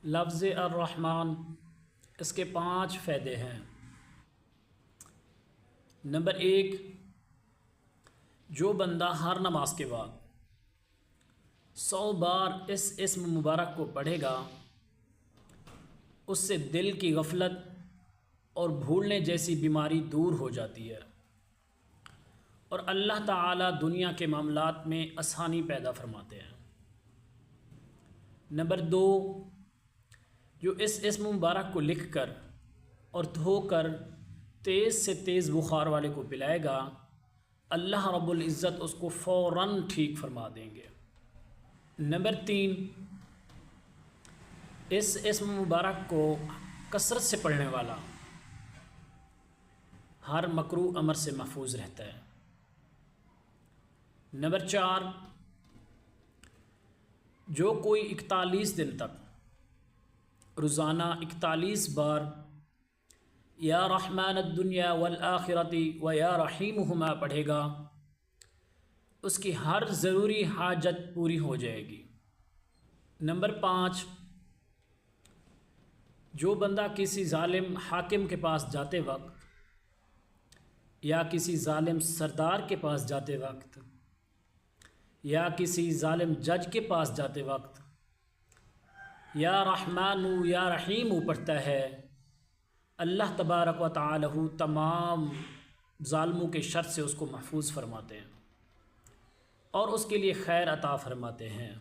لفظ الرحمن اس کے 5 فائدے ہیں۔ نمبر 1، جو بندہ ہر نماز کے بعد 100 بار اس اسم مبارک کو پڑھے گا اس سے دل کی غفلت اور بھولنے جیسی بیماری دور ہو جاتی ہے اور اللہ تعالیٰ دنیا کے معاملات میں آسانی پیدا فرماتے ہیں۔ نمبر 2، جو اس اسم مبارک کو لکھ کر اور دھو کر تیز سے تیز بخار والے کو پلائے گا، اللہ رب العزت اس کو فوراً ٹھیک فرما دیں گے۔ نمبر 3، اس اسم مبارک کو کثرت سے پڑھنے والا ہر مکروہ امر سے محفوظ رہتا ہے۔ نمبر 4، جو کوئی 41 دن تک روزانہ 41 بار یا رحمن الدنیا والآخرتی و یا رحیمہما پڑھے گا اس کی ہر ضروری حاجت پوری ہو جائے گی۔ نمبر 5، جو بندہ کسی ظالم حاکم کے پاس جاتے وقت یا کسی ظالم سردار کے پاس جاتے وقت یا کسی ظالم جج کے پاس جاتے وقت یا رحمن یا رحیم پڑھتا ہے، اللہ تبارک و تعالی تمام ظالموں کے شر سے اس کو محفوظ فرماتے ہیں اور اس کے لیے خیر عطا فرماتے ہیں۔